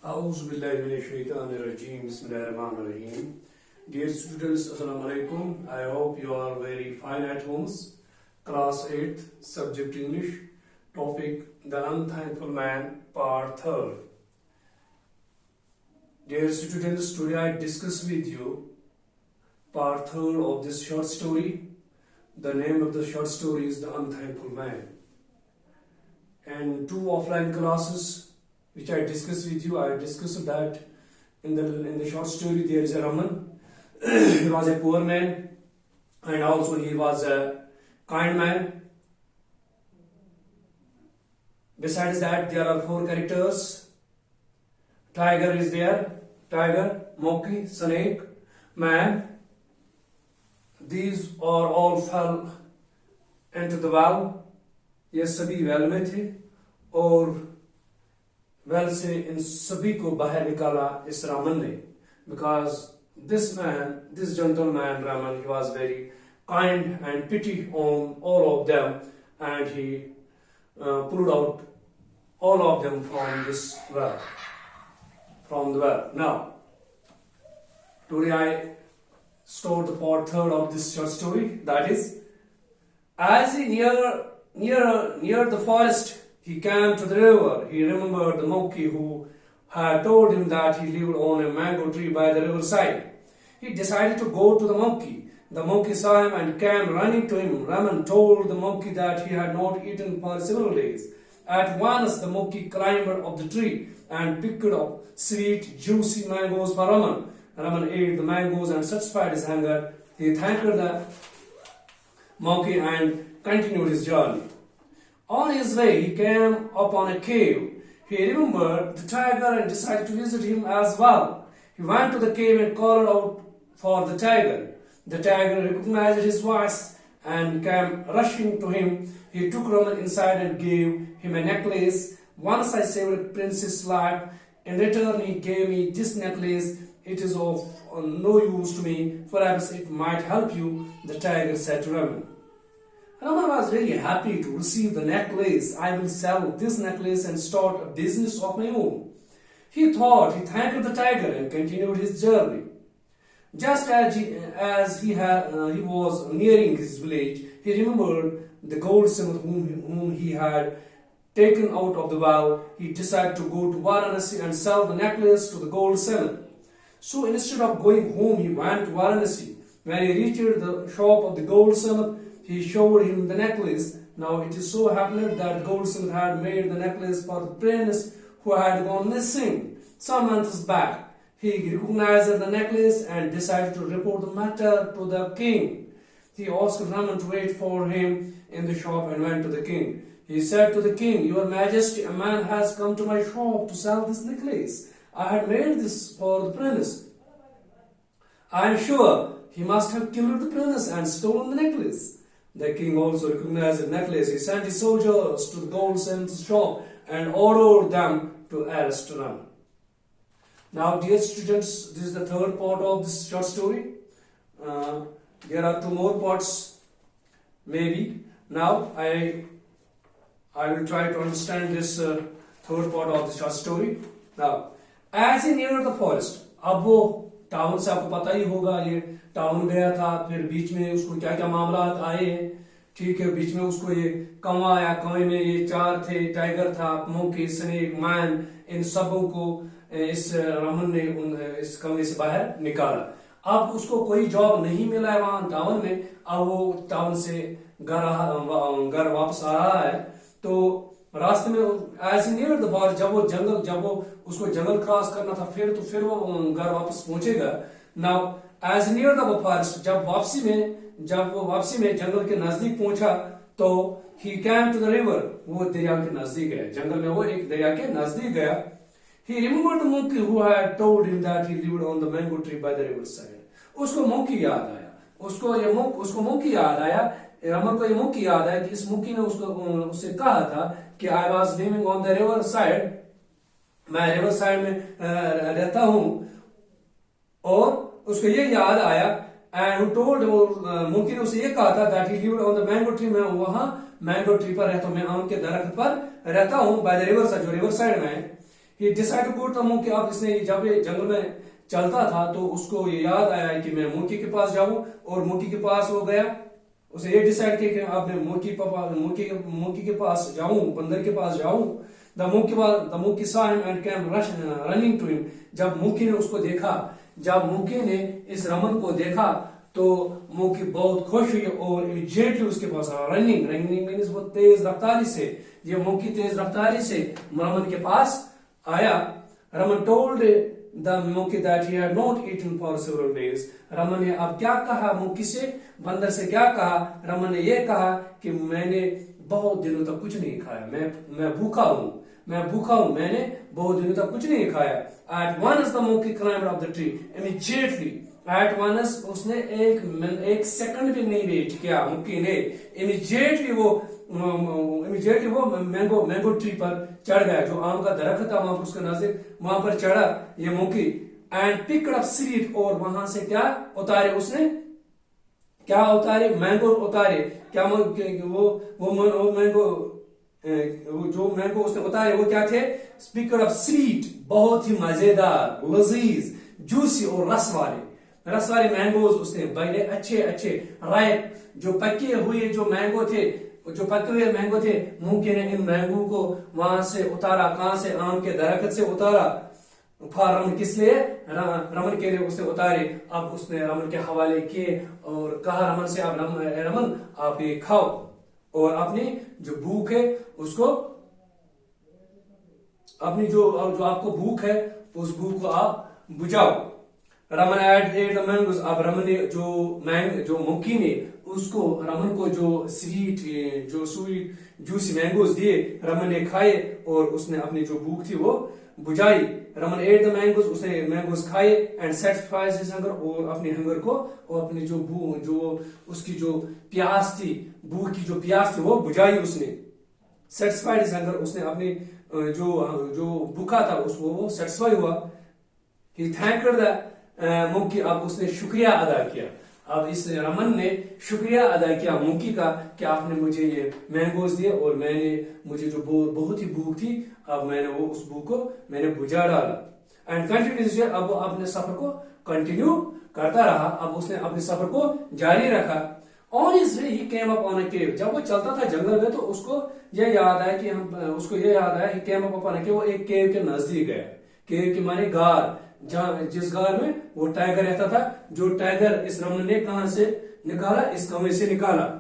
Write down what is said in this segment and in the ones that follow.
Auzubillahiminash-shaytanir-rajim. Bismillahir-rahmanir-rahim. Dear students, Assalamu alaikum. I hope you are very fine at homes. Class 8th, subject English, topic The Unthankful Man, part 3rd. Dear students, today I discuss with you part 3rd of this short story. The name of the short story is The Unthankful Man. And two offline classes which I discussed with you, I discussed that in the short story there is a Raman. He was a poor man and also he was a kind man. Besides that, there are four characters. Tiger is there, tiger, monkey, snake, man. These are all fell into the well. ये सभी well में थे और well से इन सभी को बाहर निकाला इस रामन ने, because this gentleman Raman, he was very kind and pity on all of them, and he pulled out all of them from this well, from the well. Now, today I start the part 3rd of this short story. That is, as he near the forest, he came to the river. He remembered the monkey who had told him that he lived on a mango tree by the riverside. He decided to go to the monkey. The monkey saw him and came running to him. Raman told the monkey that he had not eaten for several days. At once the monkey climbed up the tree and picked up sweet, juicy mangoes for Raman. Raman ate the mangoes and satisfied his hunger. He thanked the monkey and continued his journey. On his way, he came upon a cave. He remembered the tiger and decided to visit him as well. He went to the cave and called out for the tiger. The tiger recognized his voice and came rushing to him. He took Raman inside and gave him a necklace. Once I saved Prince's life. In return, he gave me this necklace. It is of no use to me. Perhaps it might help you, the tiger said to Raman. Raman was very happy to receive the necklace. I will sell this necklace and start a business of my own. He thanked the tiger and continued his journey. Just as he was nearing his village, he remembered the goldsmith whom he had taken out of the well. He decided to go to Varanasi and sell the necklace to the goldsmith. So instead of going home, he went to Varanasi. When he reached the shop of the goldsmith, he showed him the necklace. Now it is so happened that goldsmith had made the necklace for the prince who had gone missing some months back. He recognized the necklace and decided to report the matter to the king. He asked Raman to wait for him in the shop and went to the king. He said to the king, "Your Majesty, a man has come to my shop to sell this necklace. I had made this for the prince. I am sure he must have killed the prince and stolen the necklace." The king also recognized the necklace. He sent his soldiers to the goldsmith's shop and ordered them to arrest Raman. Now, dear students, this is the 3rd part of this short story. There are 2 more parts, maybe. Now, I will try to understand this 3rd part of the short story. Now, as he neared the forest, अब वो town से आपको पता ही होगा, ये town गया था, फिर बीच में उसको क्या क्या मामला आए हैं, ठीक है, बीच में उसको ये कौवा आया, कौवे में ये 4 थे, टाइगर था, मोंकी, स्नेक, मैन, इन सबों को इस रामन ने इस कौवे से बाहर निकाला. अब उसको कोई जॉब नहीं मिला है वहां टाउन में. अब वो टाउन से घर वापस आ रहा है, तो रास्ते में एज नियर द फॉरेस्ट, जब वो उसको जंगल क्रॉस करना था, फिर वो घर वापस पहुंचेगा. Now as near the forest, जब वो वापसी में जंगल के नजदीक पहुंचा, तो he came to the river, वो दरिया के नजदीक गया. जंगल में वो एक दरिया के नजदीक गया. He remembered the monkey who had told him that he lived on the mango tree by the riverside. उसको मोंकी याद आया, उसको मोंकी याद आया, रमन को ये मोंकी याद आया कि इस मोंकी ने उससे कहा था कि I was living on the river side, मैं रिवर साइड में रहता हूं. और उसको ये याद आया, and who told मोंकी ने उसे ये कहा था that he lived on the mango tree, मैं वहां मैंगो ट्री पर रहता हूं, मैं आम के दरख्त पर रहता हूं, by the river side, जो रिवर साइड में है. He decide to go to the monkey. अब इसने जब ये जंगल में चलता था तो उसको ये याद आया कि मैं मंकी के पास जाऊं, और मंकी के पास वो गया। उसे ये डिसाइड किया कि अब मैं मंकी के पास जाऊं, बंदर के पास जाऊं। The monkey saw him and came running to him। जब मंकी ने उसको देखा, जब मंकी ने इस रमन को देखा तो मंकी बहुत खुश हुई और इमीडिएटली उसके पास रनिंग मीन्स वो तेज रफ्तारी से, ये मंकी तेज रफ्तारी से रमन के पास आया। Raman told the monkey that he had not eaten for several days. Raman ने अब क्या कहा मंकी से, बंदर से क्या कहा? रमन ने यह कहा कि मैंने बहुत दिनों तक कुछ नहीं खाया, मैं भूखा हूं, मैंने बहुत दिनों तक कुछ नहीं खाया। At once the monkey climbed up the tree. Immediately at once उसने एक सेकंड भी नहीं वेट किया मंकी ने, इमीडिएटली वो मैंगो ट्री पर चढ़ गया, जो आम का दरख्त था वहां पर उसके नजदीक, वहां पर चढ़ा ये monkey. And picked up seed, और वहां से क्या उतारे उसने, क्या उतारे? मैंगो उतारे। क्या वो मैंगो, जो मैंगो उसने उतारे वो क्या थे? पिक्ड अप सीड, बहुत ही मजेदार, लजीज, जूसी और रस वाले मैंगोज उसने बड़े अच्छे राइप, जो पके हुए मैंगो थे। मंकी ने इन मैंगो को वहां से उतारा, कहां से? आम के दरख्त से उतारा। रमन किस लिए? रमन के लिए उसने उतारे। अब उसने रमन के हवाले किए और कहा रमन से, अब रमन आप ये खाओ और अपनी जो भूख है उसको, अपनी जो आपको भूख है उस भूख को आप बुझाओ। Raman ate the mangoes. अब रमन ने जो मंकी ने उसको, रमन को जो स्वीट जूसी मैंगोज दिए, रमन ने खाए और उसने अपनी जो भूख थी वो बुझाई। रमन एट द मैंगोज, उसने मैंगोज खाए एंड सेटिस्फाइज हिज हंगर, और अपने हंगर को, और अपनी उसकी जो प्यास थी, भूख की जो प्यास थी वो बुझाई उसने। सेटिस्फाइड हिज हंगर, उसने अपनी जो भूखा था उसको वो सेटिस्फाई हुआ। He thanked the monkey. अब उसने शुक्रिया अदा किया। अब इस रमन ने शुक्रिया अदा किया मंकी का कि आपने मुझे ये मैंगोज दिए और मुझे जो बहुत ही भूख थी, अब मैंने उस भूख को मैंने बुझा डाला। एंड कंटिन्यू, अब वो अपने सफर को कंटिन्यू करता रहा। अब उसने अपने सफर को जारी रखा। On his way he came up on a cave. जब वो चलता था जंगल में तो उसको ये याद आया ही केम अप ऑन अ केव, वो एक केव के नजदीक गया। केव के माने गार, जिस गार में वो टाइगर रहता था, जो टाइगर इस रमन ने कहां से निकाला? इस कमरे से निकाला।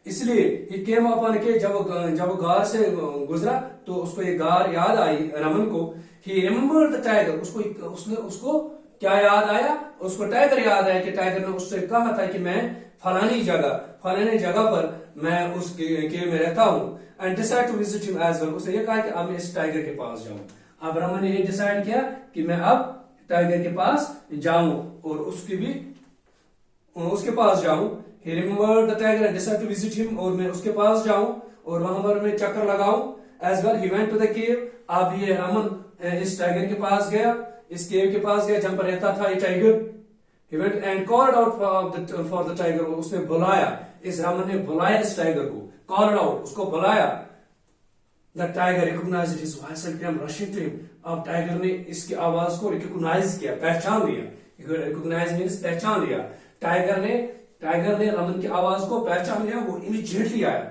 इसलिए ये केम अपन के जब गार से गुजरा तो उसको ये गार याद आई रमन को। ही रिमेम्बर्ड द टाइगर। उसको क्या याद आया? उसको टाइगर याद आया कि टाइगर ने उससे कहा था कि मैं फलानी जगह पर मैं उस केव में रहता हूं। And decide to visit him as well. उसने ये कहा कि अब मैं इस टाइगर के पास जाऊं। अब रमन ने ये डिसाइड किया कि मैं अब टाइगर के पास जाऊं और उसके पास जाऊं। He remembered the tiger and decided to visit him, और मैं उसके पास जाऊं और वहां पर मैं चक्कर लगाऊं। As well, he went to the cave। अब ये रमन इस टाइगर के पास गया, इस केव के पास गया जहां पर रहता था ये tiger. He went and called out for the tiger। उसने बुलाया, इस रमन ने बुलाया इस टाइगर को, called out, उसको बुलाया। The tiger recognized his voice and came rushing to him। अब टाइगर ने इसकी आवाज को रिकॉग्नाइज किया, पहचान लिया। रिकॉग्नाइज मीन्स पहचान लिया। टाइगर ने रमन की आवाज को पहचान लिया, वो इमीडिएटली आया।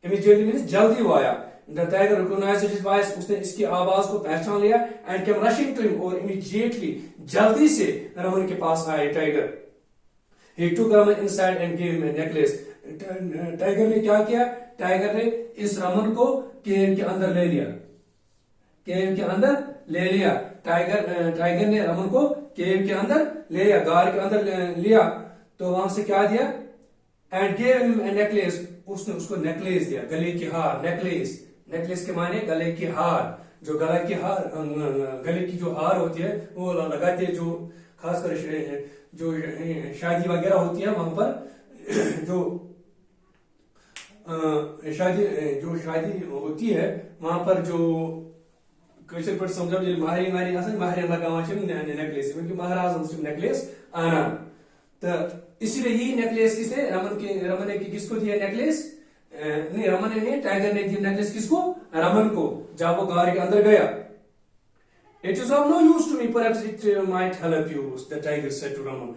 इमीडिएटली मीन्स जल्दी वो आया। The tiger recognised his voice. उसने इसकी आवाज को पहचान लिया। And came rushing to him, और इमीडिएटली जल्दी से रमन के पास आया tiger. He took Raman inside and give him a necklace. Tiger ने क्या किया? टाइगर ने इस रमन को केव के अंदर ले लिया। टाइगर ने रमन को केव के अंदर ले लिया, गार के अंदर लिया। तो वहां से क्या दिया? And give him a necklace. उसने उसको नेकलेस दिया, गले की हार। नेकलेस के माने गले की हार। जो गले की जो हार होती है वो लगाते हैं, जो खासकर जो शादी वगैरह होती है वहां पर जो शादी होती है वहां पर जो कशर पे समझो महरिन लगावान नेकलेस, महाराज नेकलेस आना। तो इसीलिए यही नेकलेस किसने रमन ने किसको दिया नेकलेस? नहीं, रमन ने टाइगर ने दिया नेकलेस किसको? रमन को, जब वो गार के अंदर गया। It is of no use to me. Perhaps it might help you, the tiger said to Raman.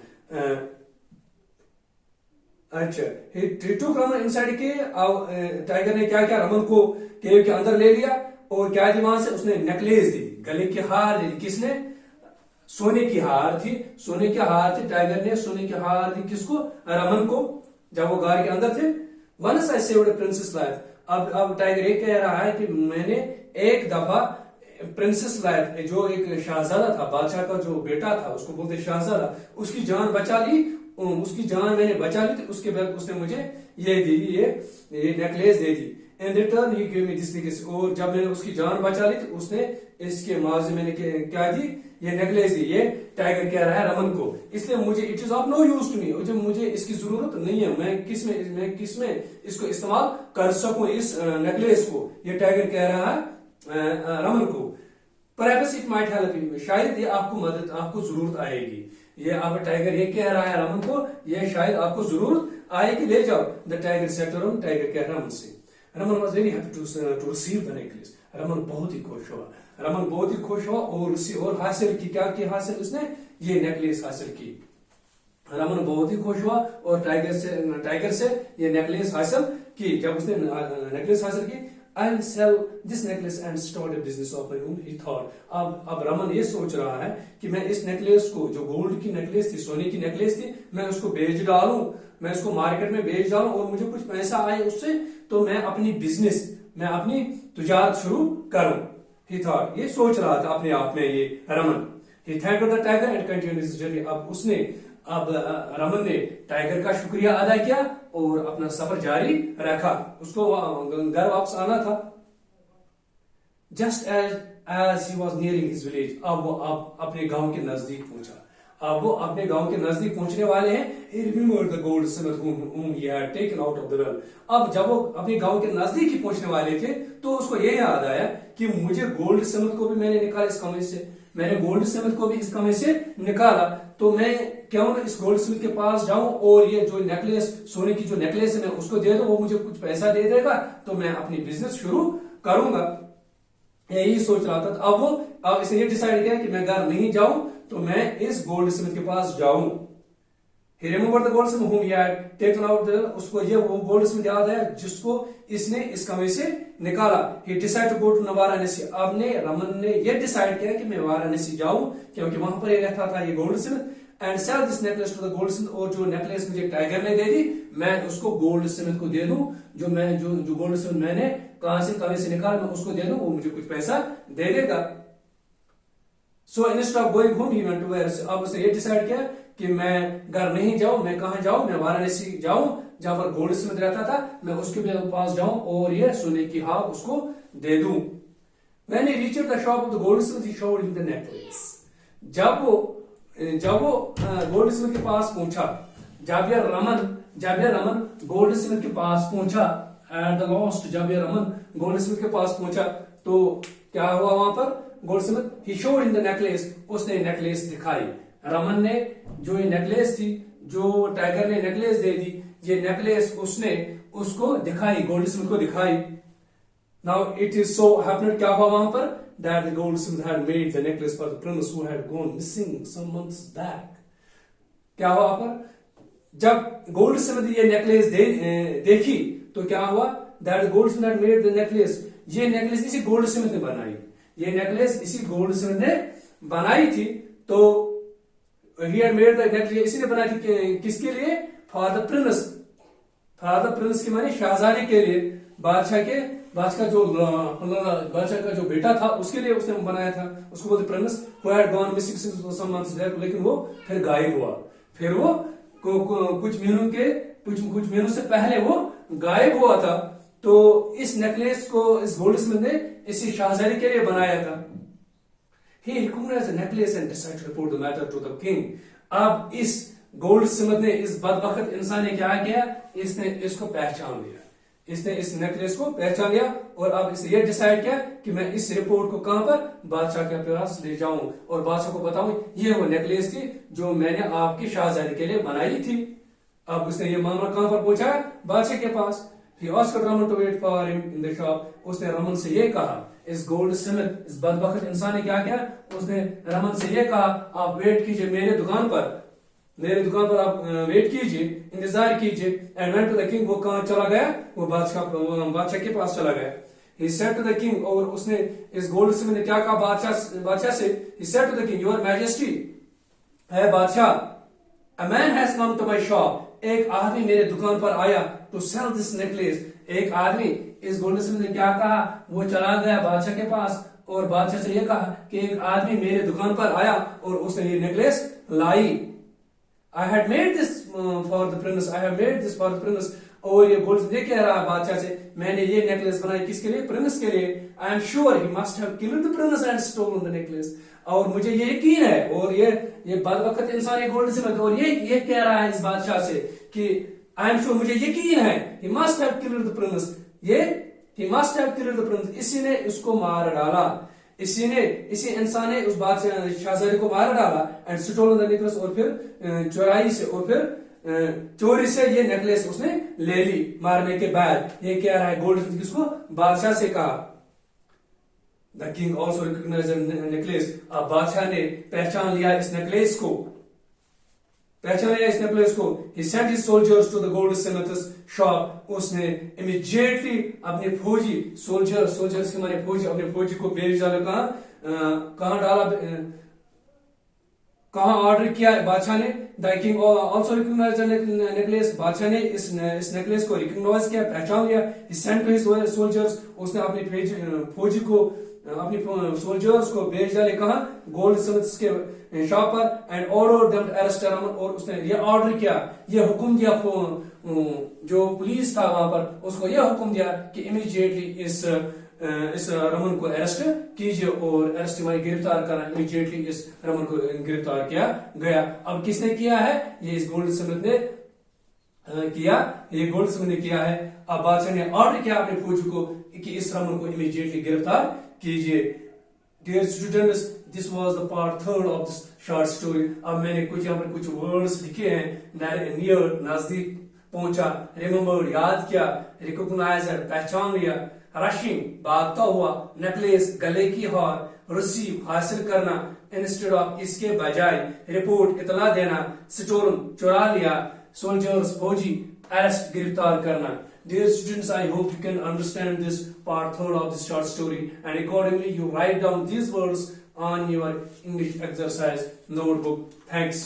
अच्छा, he took Raman inside cave. अब टाइगर ने क्या किया, रमन को केव के अंदर ले लिया और क्या दी वहां से, उसने नेकलेस दी, गले की हार दी। किसने? सोने की हार थी, सोने की हार थी। टाइगर ने सोने की हार दी किसको? रमन को, जब वो गार के अंदर थे। Once I saved a princess life. अब टाइगर ये कह रहा है कि मैंने एक दफा प्रिंसेस लाइफ, जो एक शहजादा था, बादशाह का जो बेटा था, उसको बोलते शहजादा, उसकी जान बचा ली, उसकी जान मैंने बचा ली। तो उसके बाद उसने मुझे ये दी, ये necklace they the. In return he give me this necklace. और जब मैंने उसकी जान बचा ली तो उसने इसके मावजे मैंने क्या दी? ये नेकलेस दी। ये टाइगर कह रहा है रमन को। इसलिए मुझे it is of no use to me, मुझे इसकी जरूरत नहीं है। मैं किस में इसको इस्तेमाल कर सकूं, इस नेकलेस को? ये टाइगर कह रहा है रमन को। Perhaps it might help you, शायद ये आपको मदद, आपको जरूरत आएगी। ये अब टाइगर ये कह रहा है रमन को, ये शायद आपको जरूरत आएगी, ले जाओ। The tiger said to Raman, tiger कह रमन से। Raman was very happy to receive the necklace. Raman बहुत ही खुश हुआ, रमन बहुत ही खुश हुआ और हासिल की, क्या की हासिल? उसने ये नेकलेस हासिल की। रमन बहुत ही खुश हुआ और टाइगर से ये नेकलेस हासिल की। जब उसने नेकलेस हासिल की, I'll sell this necklace and start a business of my own, he thought. अब रमन ये सोच रहा है कि मैं इस नेकलेस को, जो गोल्ड की नेकलेस थी, सोने की नेकलेस थी, मैं उसको बेच डालूं, मैं उसको मार्केट में बेच डालूं और मुझे कुछ पैसा आए उससे, तो मैं अपनी बिजनेस, मैं अपनी तुजारत शुरू करूं। He thought, ये सोच रहा था अपने आप में ये Raman. He thanked the tiger and continued his journey. अब रमन ने टाइगर का शुक्रिया अदा किया और अपना सफर जारी रखा। उसको घर वापस आना था। Just as he was nearing his village, अब वो अपने गांव के नजदीक पहुंचा। अब वो अपने गांव के नजदीक पहुंचने वाले हैं। He remembered the goldsmith whom he had taken out of the well. अब जब वो अपने गांव के नजदीक ही पहुंचने वाले थे तो उसको ये याद आया कि मुझे गोल्ड स्मिथ को भी मैंने निकाला इस कमरे से, मैंने गोल्ड स्मिथ को भी इस कमरे से निकाला, तो मैं क्यों ना इस गोल्ड स्मिथ के पास जाऊं और ये जो नेकलेस, सोने की जो नेकलेस है, मैं उसको दे दूं, वो मुझे कुछ पैसा दे देगा, तो मैं अपनी बिजनेस शुरू करूंगा। यही सोच रहा था। अब इसने ये डिसाइड किया कि मैं घर नहीं जाऊं, तो मैं इस गोल्ड स्मिथ के पास जाऊं। He remembered the goldsmith whom he had taken out उसको ये वो गोल्ड स्मिथ याद है जिसको इसने इस कमरे से निकाला। He decided to go to Varanasi. अब रमन ने ये डिसाइड किया कि मैं वाराणसी जाऊं, क्योंकि वहां पर ये रहता था ये goldsmith, and sell this necklace to the goldsmith. और जो नेकलेस मुझे टाइगर ने दे दी, मैं उसको गोल्ड स्मिथ को दे दूं। जो गोल्ड स्मिथ मैंने कमरे से निकाला, मैं उसको दे दूं, वो मुझे कुछ पैसा दे देगा। So instead of going home he went to Varanasi. अब उसने ये डिसाइड किया कि मैं घर नहीं जाऊं, मैं कहां जाऊं? मैं वाराणसी जाऊं, जहां पर गोल्ड स्मिथ रहता था, मैं उसके पास जाऊं और ये सोने की हार उसको दे दूं। When he reached the shop of the goldsmith, he showed him the necklace. जब वो गोल्ड स्मिथ के पास पहुंचा, जब ये रमन गोल्ड स्मिथ के पास पहुंचा, एट द लास्ट जब ये रमन गोल्ड स्मिथ के पास पहुंचा, तो क्या हुआ वहां पर? Gold Smith he showed in the necklace, उसने नेकलेस दिखाई। रमन ने जो ये नेकलेस थी, जो टाइगर ने नेकलेस दे दी, ये नेकलेस उसने उसको दिखाई, गोल्ड स्मिथ को दिखाई। Now it is so happened, क्या हुआ वहां पर? That the goldsmith had made the necklace for the prince who had gone missing some months back. क्या हुआ पर? जब गोल्ड स्मिथ ये नेकलेस देखी तो क्या हुआ? That the goldsmith had made the necklace. ये नेकलेस इसी गोल्ड स्मिथ ने बनाई, ये नेकलेस इसी गोल्ड स्मिथ ने बनाई थी। तो he had made the necklace, इसी ने बनाई थी किसके लिए? For the prince. For the prince की माने शहजादे के लिए, बादशाह का जो बेटा था उसके लिए उसने बनाया था। उसको बोलते Prince who had gone missing since some months back, लेकिन वो फिर गायब हुआ। फिर वो कुछ महीनों से पहले वो गायब हुआ था। तो इस नेकलेस को इस गोल्ड स्मिथ ने इसी शहजादी के लिए बनाया था। He recognized the necklace and decided to report the matter to the king. अब इस गोल्ड स्मिथ ने, इस बदबख्त इंसान ने क्या किया? इसने इसको पहचान लिया, इसने इस नेकलेस को पहचान लिया और अब इसने ये डिसाइड किया कि मैं इस रिपोर्ट को कहां पर? बादशाह के पास ले जाऊं और बादशाह को बताऊं ये वो नेकलेस थी जो मैंने आपकी शहजादी के लिए बनाई थी। अब उसने ये मामला कहां पर पहुंचा? बादशाह के पास। He asked Raman to wait for him in the shop. उसने रमन से ये कहा, इस गोल्ड स्मिथ, इस बदबख्त इंसान ने क्या किया? उसने रमन से ये कहा, आप वेट कीजिए मेरे दुकान पर आप वेट कीजिए, इंतजार कीजिए। And went to the king, वो कहाँ चला गया, वो बादशाह के पास चला गया। He said to the king, और उसने इस गोल्ड स्मिथ ने क्या कहा बादशाह से, he said to the king, your majesty, है बादशाह, a man has come to my shop, एक आदमी मेरे दुकान पर आया to sell this necklace। एक आदमी, इस गोल्ड स्मिथ ने क्या कहा, वो चला गया बादशाह के पास और बादशाह से ये कहा कि एक आदमी मेरे दुकान पर आया और उसने ये necklace lie. I had made this for the prince, I have made this for the prince। और ये गोल्ड ये कह रहा है बादशाह से, मैंने ये नेकलेस बनाई किसके लिए, प्रिंस के लिए। I am sure he must have killed the prince and stolen the necklace. और मुझे ये यकीन है, और ये बदबख्त इंसान ये गोल्ड स्मिथ, और ये कह रहा है इस बादशाह से कि आई एम श्योर, मुझे यकीन है, ही must have killed the Prince, he must have killed the Prince, इसी ने उसको मार डाला, इसी इंसान ने उस बादशाह शाहजादे को मार डाला। एंड स्टोलन द नेकलेस, और फिर चोराई से और फिर चोरी से ये नेकलेस उसने ले ली मारने के बाद। ये कह रहा है गोल्ड स्मिथ किसको, बादशाह से कहा। The king also recognised the necklace, अब बादशाह ने पहचान लिया इस नेकलेस को, He sent his soldiers to the goldsmith's shop। उसने इमीडिएटली अपने फौजी सोल्जर्स के माने फौजी, अपने फौजी को भेज डाला, कहाँ ऑर्डर किया बादशाह ने। The king also recognised the necklace, बादशाह ने इस नेकलेस को रिकॉग्नाइज किया, पहचान लिया। He sent to his soldiers, उसने अपने फौजी को, अपनी सोल्जर्स को भेज डाले कहा, गोल्ड स्मिथ के शॉप पर। And order them to arrest Raman, और उसने ये ऑर्डर किया, ये हुक्म दिया जो पुलिस था वहां पर, उसको यह हुक्म दिया कि इमीडिएटली इस रमन को अरेस्ट कीजिए, और अरेस्ट माने गिरफ्तार करना। इमीडिएटली इस रमन को गिरफ्तार किया गया। अब किसने किया है, ये इस गोल्ड स्मिथ ने किया है। अब बादशाह ने ऑर्डर किया अपने फौजी को कि इस रमन को इमीडिएटली गिरफ्तार कीजिए। Dear students, this was the part 3 of this short story। अब मैंने यहाँ पर कुछ वर्ड्स लिखे हैं, नियर नजदीक पहुंचा, रिमेम्बर याद किया, रिकॉग्नाइजर पहचान लिया, रशिंग भागता हुआ, नेकलेस गले की हार, रिसीव हासिल करना, इंस्टेड ऑफ इसके बजाय, रिपोर्ट इतला देना, स्टोलन चुरा लिया, सोल्जर्स फौजी, अरेस्ट गिरफ्तार करना। Dear students, I hope you can understand this part 3 of this short story, and accordingly you write down these words on your English exercise notebook. Thanks.